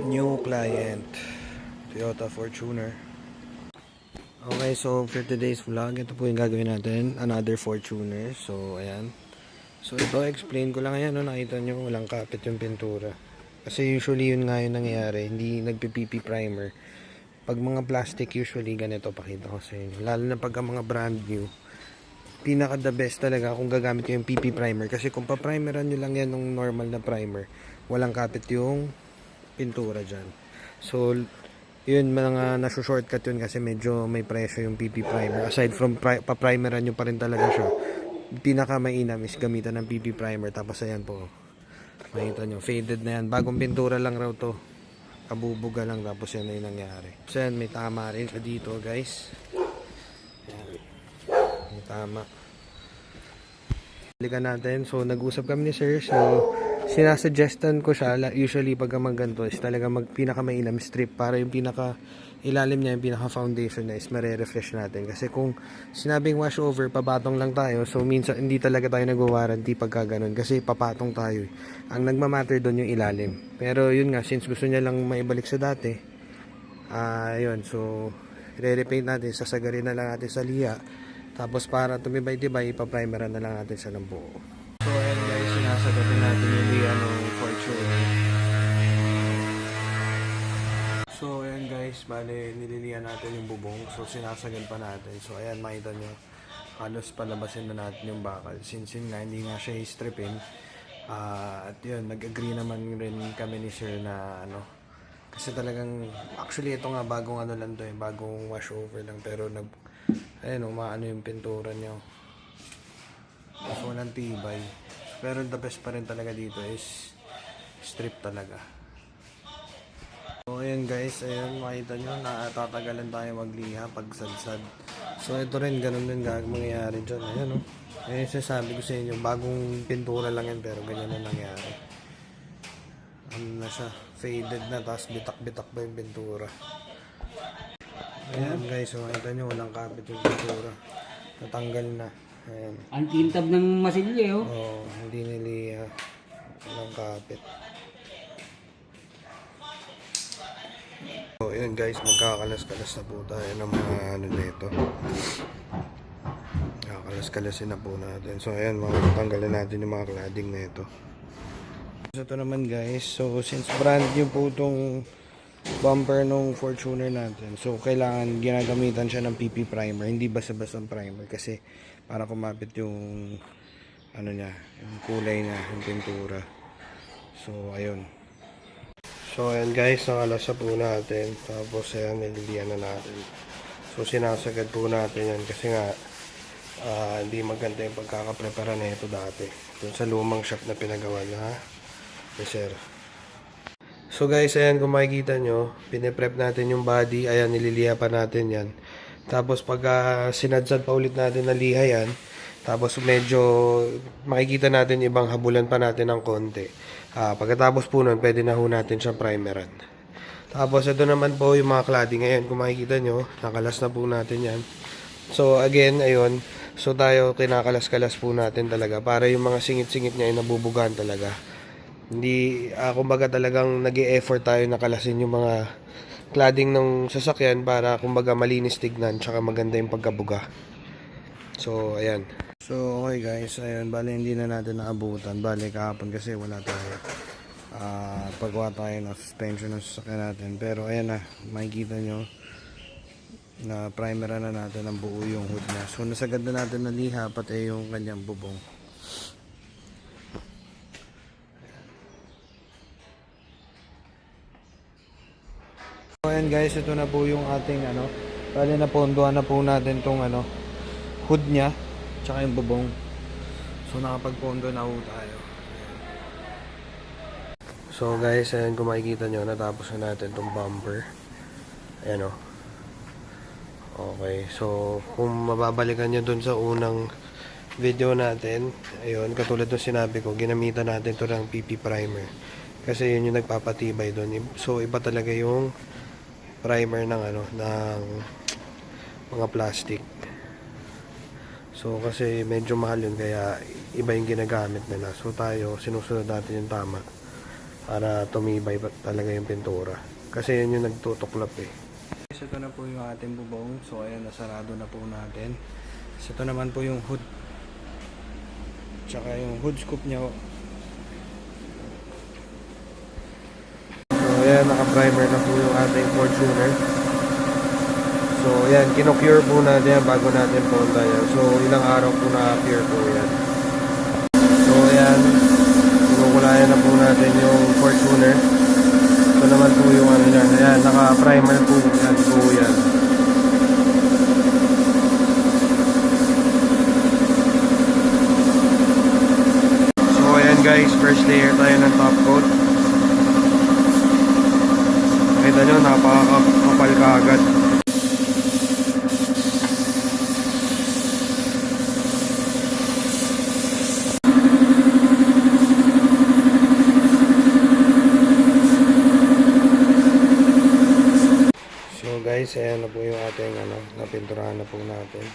New client, Toyota Fortuner. Okay, so for today's vlog, ito po yung gagawin natin, another Fortuner. So ayan, so ito explain ko lang. Ayan, no, nakita nyo walang kapit yung pintura, kasi usually yun nga yung nangyayari, hindi nagpi-PP primer. Pag mga plastic, usually ganito, pakita ko sa inyo, lalo na pag mga brand new, pinaka the best talaga kung gagamit ko yung PP primer, kasi kung pa-primeran nyo lang yan ng normal na primer, walang kapit yung pintura dyan. So yun, mga naso-shortcut yun kasi medyo may presyo yung PP primer. Aside from pa-primeran nyo pa rin talaga siya, pinaka mainam is gamitan ng PP primer. Tapos ayan po, makita nyo, faded na yan, bagong pintura lang raw to, kabubuga lang, tapos yan na yung nangyari. So yan, may tama rin siya dito guys. Ayan, may tama. Balikan natin. So nag-usap kami ni sir, so sinasuggestan ko siya, usually pag ganito is talaga pinaka-mainam strip, para yung pinaka ilalim niya, yung pinaka foundation niya is mare-refresh natin. Kasi kung sinabing wash over, pabatong lang tayo, so minsan hindi talaga tayo nag-warranty pagka ganun, kasi papatong tayo eh. Ang nagmamatter doon yung ilalim. Pero yun nga, since gusto niya lang maibalik sa dati, yun, so re-repaint natin, sasagarin na lang natin sa liha, tapos para tumibay-tibay, ipaprimeran na lang natin siya ng buo. So ayan guys, sinasagatin natin yung liha ng Fortuner. So ayan guys, bale nililihan natin yung bubong, so sinasagad pa natin. So ayan, makita nyo, halos palabasin na natin yung bakal, since yun nga, hindi nga siya i-stripin. At yun, nag-agree naman rin kami ni sir na kasi talagang, actually ito nga bagong lang to, bagong wash over lang, pero ayun, umaano yung pintura nyo, mas walang tibay. Pero the best pa rin talaga dito is strip talaga. So ayan guys, ayan, makita nyo, natatagalan tayo magliha pag sadsad. So ito rin, ganun din mangyayari dyan. Ayan o, ayan, sasabi ko sa inyo, bagong pintura lang yan, pero ganyan na nangyari. Ano na siya, faded na, tapos bitak-bitak ba yung pintura. Ayan guys, so makita nyo, walang kapit yung pintura, natanggal na. Ayan. Ang tintab ng masilya, oh. Oo, hindi niliha, walang kapit. So ayan guys, magkakalas-kalas na po tayo ng mga nito. Kakalas-kalasin na po natin. So ayan, tanggalin natin yung mga cladding na ito. So ito naman guys, so since brand new po itong bumper nung Fortuner natin, so kailangan ginagamitan siya ng PP primer, hindi basta-basta primer, kasi para kumapit yung niya, yung kulay niya, yung pintura. So ayun. So ayan guys, nakalas po natin, tapos ayan, nililihan na natin. So sinasagad po natin yan kasi nga hindi maganda yung pagkakaprepara na ito dati dun sa lumang shop na pinagawa na sir. So guys, ayan, kung makikita nyo, piniprep natin yung body. Ayan, nililiha pa natin yan. Tapos pag sinadsad pa ulit natin na liha yan, tapos medyo makikita natin ibang habulan pa natin ng konti. Pagkatapos po nun, pwede na ho natin siyang primeran. Tapos ito naman po yung mga cladding. Ayan, kung makikita nyo, nakalas na po natin yan. So again, ayun, so tayo kinakalas-kalas po natin talaga, para yung mga singit-singit niya ay nabubugaan talaga. Hindi, kumbaga talagang nag-e-effort tayo nakalasin yung mga cladding ng sasakyan, para kumbaga malinis tignan, tsaka maganda yung pagkabuga. So ayan. So okay guys, ayun, bale hindi na natin naabutan. Bale kahapon kasi wala tayo, paggawa tayo ng suspension ng sasakyan natin. Pero ayan na, makikita nyo na primeran na natin ang buo yung hood niya. So nasagad na natin na liha, pati yung kanyang bubong. So ayan guys, ito na po yung ating bali na pondohan na po natin tong hood nya, tsaka yung bubong. So nakapagpondo na po tayo. So guys, ayan, kung makikita nyo, natapos na natin tong bumper. Ayan o. Okay, so kung mababalikan nyo dun sa unang video natin, ayun, katulad ng sinabi ko, ginamitan natin to ng PP primer, kasi yun yung nagpapatibay dun. So iba talaga yung primer ng ng mga plastic. So kasi medyo mahal yun, kaya iba yung ginagamit nila. So tayo, sinusunod natin yung tama. para tumibay talaga yung pintura. Kasi yun yung nagtutuklap eh. Ito na po yung ating bubong. So ayan, nasarado na po natin. So ito naman po yung hood. Tsaka yung hood scoop niya. So ayan, naka-primer na po yung ating Fortuner. So ayan, kinocure po natin yan bago natin ponda yan. So ilang araw po na-appear po yan. So ayan, kinukulayan na po natin yung Fortuner. Ito naman po yung ano yan. Ayan, naka-primer po yan po yan. So ayan guys, first layer tayo ng top coat. Nakita nyo, napakakapal ka agad. So guys, ayan na po yung ating napinturahan na po natin.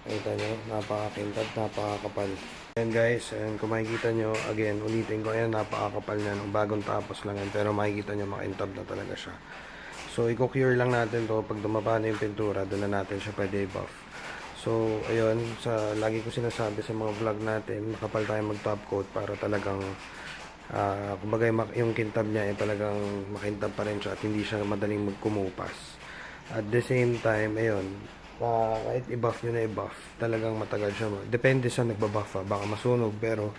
Nakita nyo, napakakintab, napakakapal. Ayan guys, ayan, kung makikita nyo, again, ulitin ko, ayan, napakakapal niya. Bagong tapos lang yan, pero makikita nyo, makintab na talaga siya. So, i-cure lang natin to. Pag dumaba na yung pintura, doon na natin siya pwede i-buff. So, ayun, lagi ko sinasabi sa mga vlog natin, makapal tayo mag-top coat para talagang, kumbaga yung kintab niya ay talagang makintab pa rin siya at hindi siya madaling magkumupas. At the same time, ayun, kahit i-buff nyo na i-buff, talagang matagal siya. Depende sa nagbabuff baka masunog, pero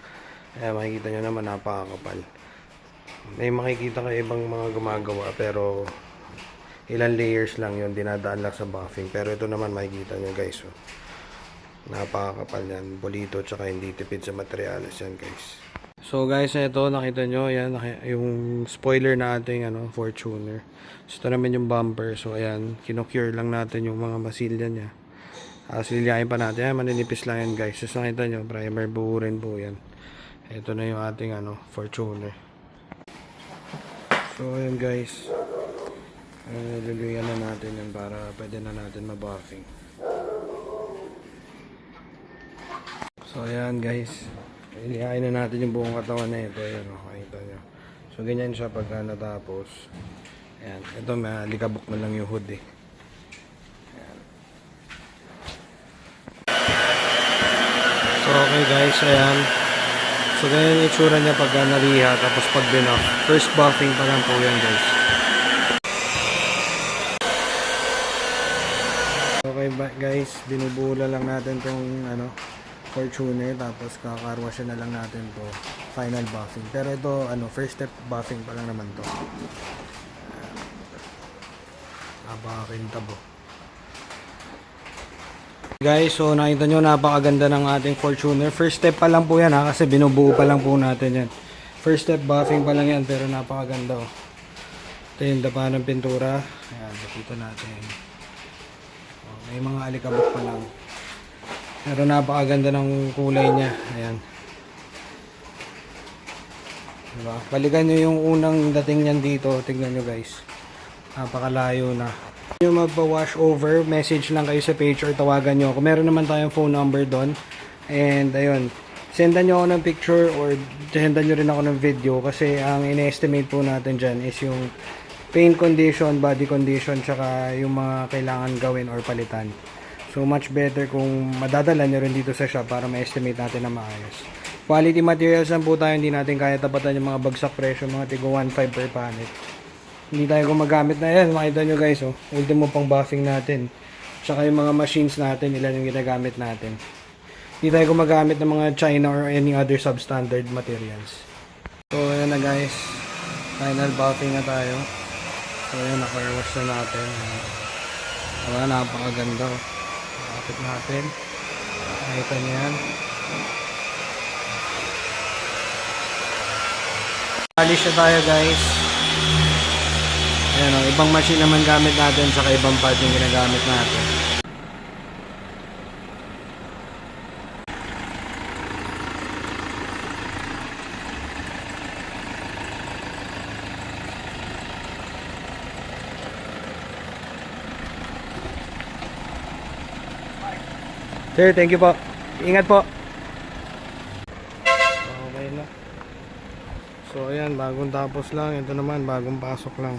makikita nyo naman napakakapal. May makikita kayo ibang mga gumagawa, pero ilang layers lang yun, dinadaan lang sa buffing. Pero ito naman makikita nyo guys, oh. Napakakapal yan, bolito, tsaka hindi tipid sa materials yan guys. So guys, ito nakita nyo, yan, yung spoiler na ating Fortuner. So ito naman yung bumper. So ayan, kinocure lang natin yung mga masilya niya. Silyain pa natin, ayan, maninipis lang yan guys. So nakita nyo, primer buo rin po yan. Ito na yung ating Fortuner. So ayan guys, luluyan na natin yan para pwede na natin mabuffing. So ayan guys, ilihain na natin yung buong katawan na ito. Ayan, makikita nyo. So ganyan siya pagka natapos. Ayan, ito malikabok na lang yung hood eh. Ayan. So okay guys, ayan. So ganyan yung itsura niya pagka nariha tapos pag binoff. First buffing pa lang po yan guys. Okay guys, binubula lang natin tong Fortuner, tapos kakarwash na lang natin to final buffing. Pero ito first step buffing pa lang naman to. Napakakintab oh. Guys, so nakita nyo, napakaganda ng ating Fortuner. First step pa lang po yan kasi binubuo pa lang po natin yan. First step buffing pa lang yan, pero napakaganda oh. Ito yung dapa ng pintura. Ayan, nakita natin. Oh, may mga alikabok pa lang. Pero napakaganda ng kulay niya. Ayan. Diba? Balikan nyo yung unang dating niyan dito. Tignan nyo guys. Napakalayo na. Kung nyo magpa-wash over, message lang kayo sa page or tawagan nyo. Kung meron naman tayong phone number doon. And ayun. Sendan nyo ako ng picture or sendan nyo rin ako ng video. Kasi ang in-estimate po natin dyan is yung paint condition, body condition, tsaka yung mga kailangan gawin or palitan. So much better kung madadala nyo rin dito sa shop para ma-estimate natin na maayos. Quality materials lang po tayo, hindi natin kaya tapatan yung mga bagsak presyo, mga tigo 1.5 per panel. Hindi tayo gumagamit na yan, makita nyo guys, oh. Ultimo pang buffing natin. Tsaka yung mga machines natin, ilan yung ginagamit natin. Hindi tayo gumagamit ng mga China or any other substandard materials. So ayan na guys, final buffing na tayo. So ayan, naka-wash na natin. Diba, napakaganda oh. Kapit natin. Nakita niyo yan. Polish na tayo guys. Ayan o, ibang machine naman gamit natin saka ibang part yung ginagamit natin. Sir, thank you po. Ingat po. Okay na. So ayan, bagong tapos lang. Ito naman, bagong pasok lang.